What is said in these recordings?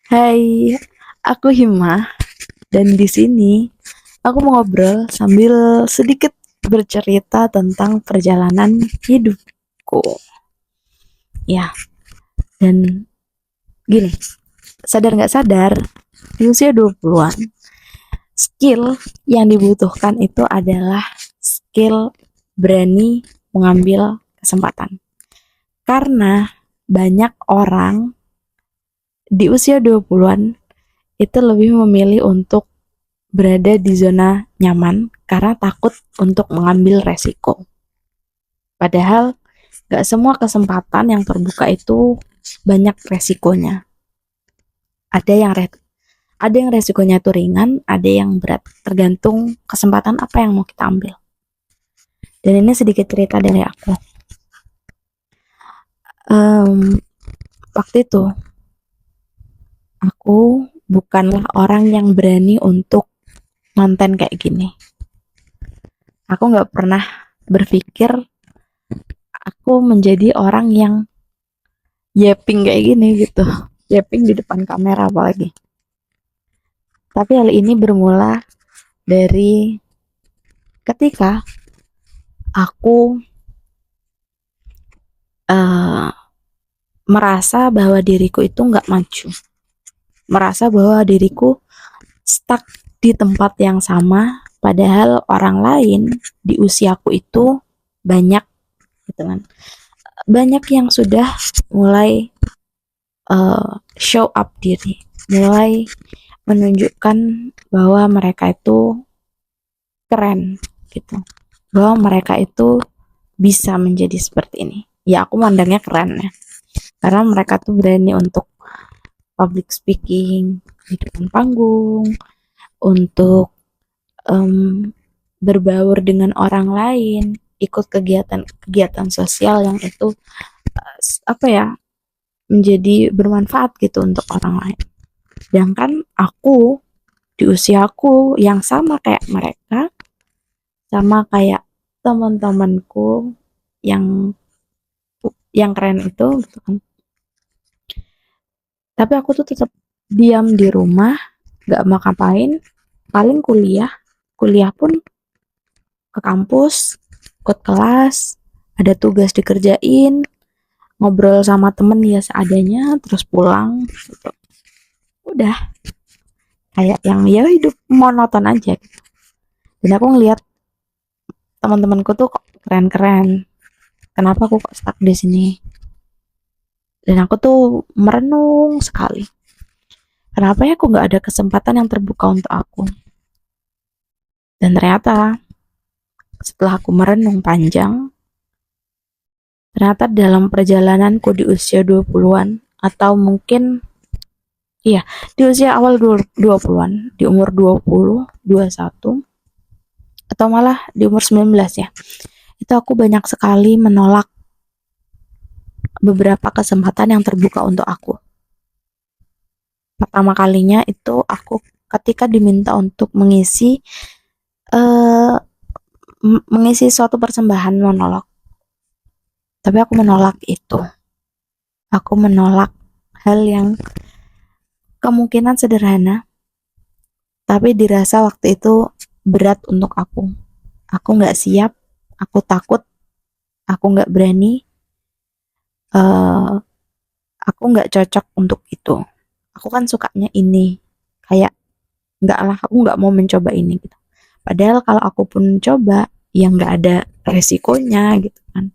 Hai, aku Hima dan di sini aku mau ngobrol sambil sedikit bercerita tentang perjalanan hidupku. Ya, dan gini, sadar nggak sadar, di usia 20-an, skill yang dibutuhkan itu adalah skill berani mengambil kesempatan. Karena banyak orang di usia 20-an itu lebih memilih untuk berada di zona nyaman karena takut untuk mengambil resiko. Padahal gak semua kesempatan yang terbuka itu banyak resikonya. Ada yang ada yang resikonya itu ringan, ada yang berat, tergantung kesempatan apa yang mau kita ambil. Dan ini sedikit cerita dari aku. Um, Waktu itu aku bukanlah orang yang berani untuk konten kayak gini. Aku nggak pernah berpikir aku menjadi orang yang yapping kayak gini gitu, yapping di depan kamera apalagi. Tapi hal ini bermula dari ketika aku uh, merasa bahwa diriku itu nggak maju, merasa bahwa diriku stuck di tempat yang sama, padahal orang lain di usiaku itu banyak gitu kan, banyak yang sudah mulai show up diri, mulai menunjukkan bahwa mereka itu keren gitu, bahwa mereka itu bisa menjadi seperti ini. Ya aku mandangnya keren ya, karena mereka tuh berani untuk public speaking di depan panggung, untuk um, berbaur dengan orang lain, ikut kegiatan-kegiatan sosial yang itu apa ya, menjadi bermanfaat gitu untuk orang lain. Sedangkan aku di usiaku yang sama kayak mereka, sama kayak teman-temanku yang keren itu gitu kan. Tapi aku tuh tetap diam di rumah, nggak mau ngapain, paling kuliah. Kuliah pun ke kampus, ikut kelas, ada tugas dikerjain, ngobrol sama temen ya seadanya, terus pulang gitu. Udah kayak yang ya hidup monoton aja gitu. Dan aku ngeliat teman-temanku tuh kok keren-keren. Kenapa aku kok stuck di sini? Dan aku tuh merenung sekali. Kenapa ya aku nggak ada kesempatan yang terbuka untuk aku? Dan ternyata setelah aku merenung panjang, ternyata dalam perjalananku di usia 20-an atau mungkin iya, di usia awal 20-an, di umur 20, 21 atau malah di umur 19 ya. Itu aku banyak sekali menolak beberapa kesempatan yang terbuka untuk aku. Pertama kalinya itu aku ketika diminta untuk uh, mengisi suatu persembahan monolog. Tapi aku menolak itu. Aku menolak hal yang kemungkinan sederhana, tapi dirasa waktu itu berat untuk aku. Aku nggak siap, aku takut, aku nggak berani, uh, aku nggak cocok untuk itu. Aku kan sukanya ini, kayak nggak lah, aku nggak mau mencoba ini gitu. Padahal kalau aku pun coba, ya nggak ada resikonya gitu kan.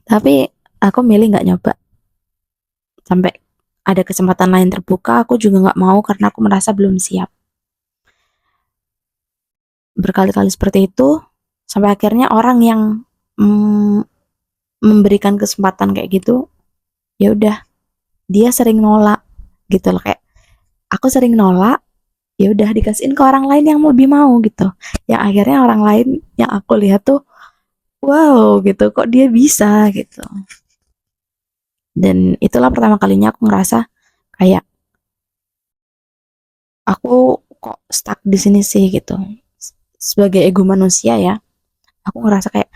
Tapi aku milih nggak nyoba. Sampai ada kesempatan lain terbuka, aku juga nggak mau karena aku merasa belum siap. Berkali-kali seperti itu, sampai akhirnya orang yang mm, memberikan kesempatan kayak gitu, ya udah dia sering nolak gitu loh, kayak aku sering nolak, ya udah dikasihin ke orang lain yang lebih mau gitu, yang akhirnya orang lain yang aku lihat tuh wow gitu, kok dia bisa gitu. Dan itulah pertama kalinya aku ngerasa kayak aku kok stuck di sini sih gitu. Sebagai ego manusia ya, aku ngerasa kayak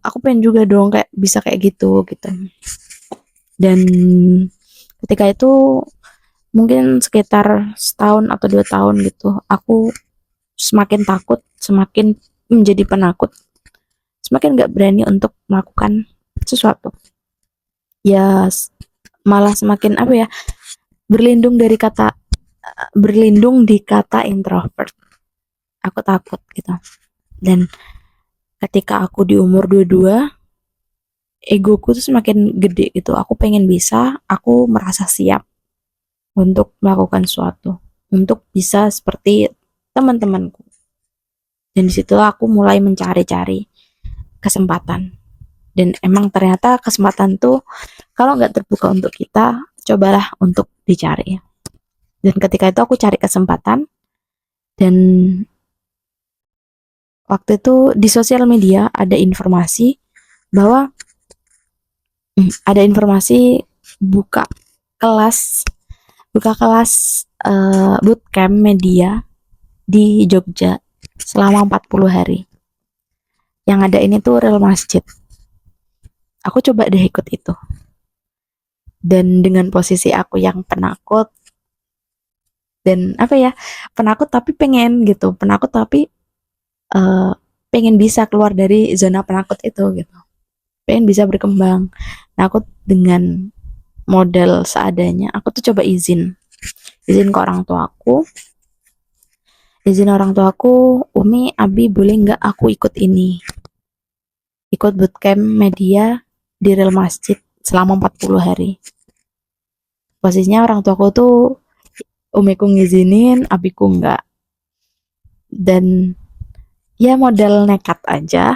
aku pengen juga dong kayak bisa kayak gitu gitu. Dan Ketika itu mungkin sekitar setahun atau 2 tahun gitu, aku semakin takut, semakin menjadi penakut, semakin nggak berani untuk melakukan sesuatu. Ya malah semakin apa ya, berlindung di kata introvert. Aku takut gitu. Dan ketika aku di umur 22, egoku tuh semakin gede gitu. Aku pengen bisa, aku merasa siap untuk melakukan sesuatu, untuk bisa seperti teman-temanku. Dan disitulah aku mulai mencari-cari kesempatan. Dan emang ternyata kesempatan tuh kalau nggak terbuka untuk kita, cobalah untuk dicari. Dan ketika itu aku cari kesempatan, dan waktu itu di sosial media ada informasi bahwa ada informasi buka kelas buka kelas bootcamp media di Jogja selama 40 hari. Yang ada ini tuh Real Masjid. Aku coba deh ikut itu. Dan dengan posisi aku yang penakut dan apa ya, penakut tapi pengen gitu, penakut tapi eh, pengen bisa keluar dari zona penakut itu gitu, pengen bisa berkembang. Nah aku dengan model seadanya, aku tuh coba izin ke orang tuaku, Umi, Abi boleh nggak aku ikut bootcamp media di Real Masjid selama 40 hari. Posisinya orang tuaku tuh umiku ngizinin, abiku nggak. Dan ya model nekat aja,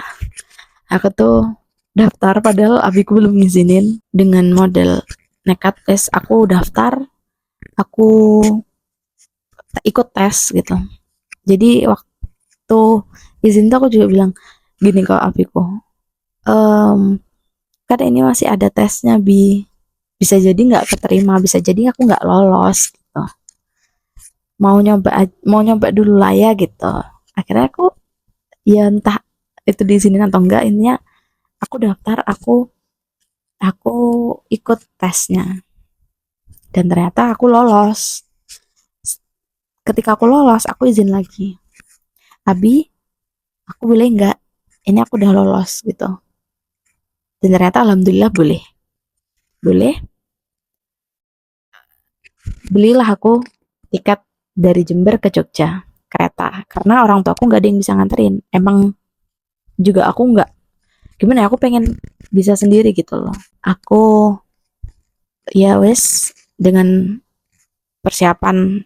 aku tuh daftar padahal abiku belum ngizinin. Dengan model nekat tes, aku daftar, aku ikut tes gitu. Jadi waktu izin tuh aku juga bilang gini ke abiku, kan ini masih ada tesnya bisa jadi nggak keterima, bisa jadi aku nggak lolos gitu, mau nyoba dulu lah ya gitu. Akhirnya aku ya entah itu diizinin atau enggak, intinya aku daftar, aku ikut tesnya, dan ternyata aku lolos. Ketika aku lolos, aku izin lagi, Abi aku boleh nggak, ini aku udah lolos gitu. Dan ternyata alhamdulillah boleh. Belilah aku tiket dari Jember ke Jogja kereta, karena orang tua aku nggak ada yang bisa nganterin. Emang juga aku nggak, gimana ya, aku pengen bisa sendiri gitu loh. Aku ya wes, dengan persiapan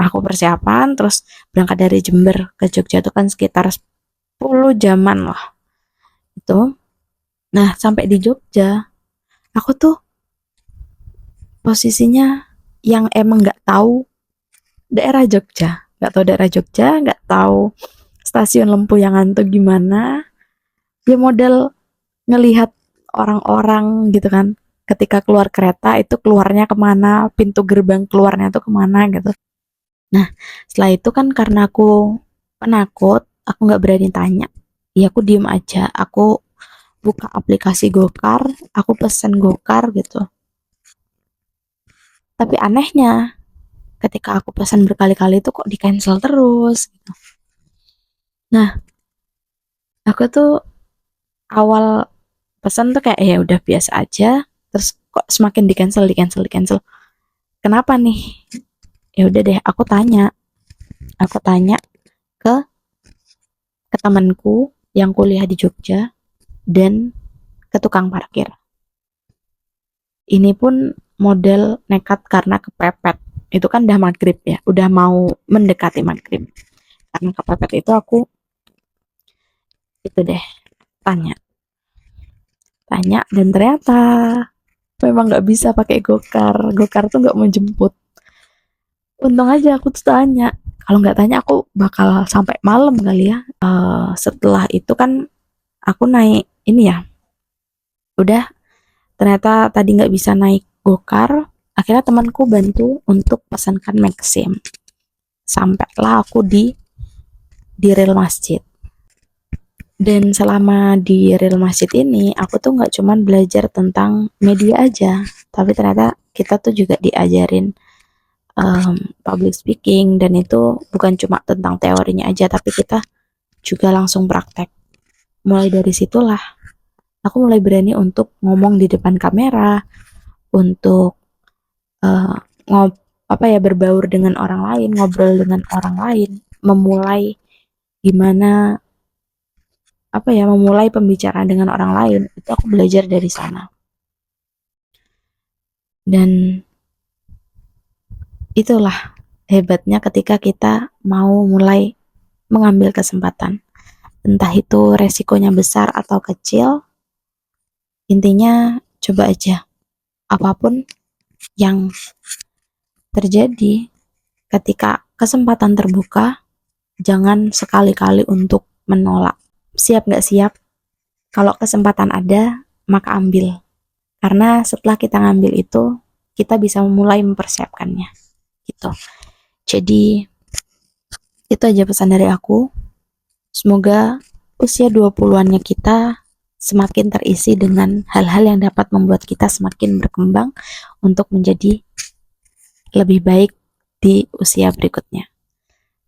persiapan terus berangkat dari Jember ke Jogja itu kan sekitar 10 jaman lah itu. Nah sampai di Jogja, aku tuh posisinya yang emang nggak tahu nggak tahu stasiun Lempuyangan tuh gimana. Dia model ngelihat orang-orang gitu kan, ketika keluar kereta itu keluarnya kemana, pintu gerbang keluarnya tuh kemana gitu. Nah setelah itu kan karena aku penakut, aku nggak berani tanya, ya aku diem aja, aku buka aplikasi Gokar, aku pesen Gokar gitu. Tapi anehnya ketika aku pesan berkali-kali itu kok di cancel terus gitu. Nah aku tuh awal pesan tuh kayak ya udah biasa aja, terus kok semakin di cancel, kenapa nih. Ya udah deh, aku tanya ke temanku yang kuliah di Jogja dan ke tukang parkir. Ini pun model nekat karena kepepet, itu kan udah maghrib ya, udah mau mendekati maghrib. Karena kepepet itu aku itu deh tanya dan ternyata memang nggak bisa pakai gokar tuh nggak mau jemput. Untung aja aku tuh tanya, kalau nggak tanya aku bakal sampai malam kali ya. Setelah itu kan aku naik ini ya, udah ternyata tadi nggak bisa naik gokar, akhirnya temanku bantu untuk pesankan Maxim. Sampailah aku di Real Masjid. Dan selama di Real Masjid ini, aku tuh nggak cuman belajar tentang media aja, tapi ternyata kita tuh juga diajarin public speaking, dan itu bukan cuma tentang teorinya aja, tapi kita juga langsung praktek. Mulai dari situlah aku mulai berani untuk ngomong di depan kamera, untuk eh, ngob apa ya, berbaur dengan orang lain, ngobrol dengan orang lain, memulai gimana memulai pembicaraan dengan orang lain. Itu aku belajar dari sana. Dan itulah hebatnya ketika kita mau mulai mengambil kesempatan. Entah itu resikonya besar atau kecil, intinya coba aja. Apapun yang terjadi, ketika kesempatan terbuka, jangan sekali-kali untuk menolak. Siap nggak siap, kalau kesempatan ada, maka ambil. Karena setelah kita ngambil itu, kita bisa mulai mempersiapkannya. Gitu. Jadi, itu aja pesan dari aku. Semoga usia 20-annya kita semakin terisi dengan hal-hal yang dapat membuat kita semakin berkembang untuk menjadi lebih baik di usia berikutnya.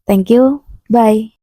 Thank you, bye.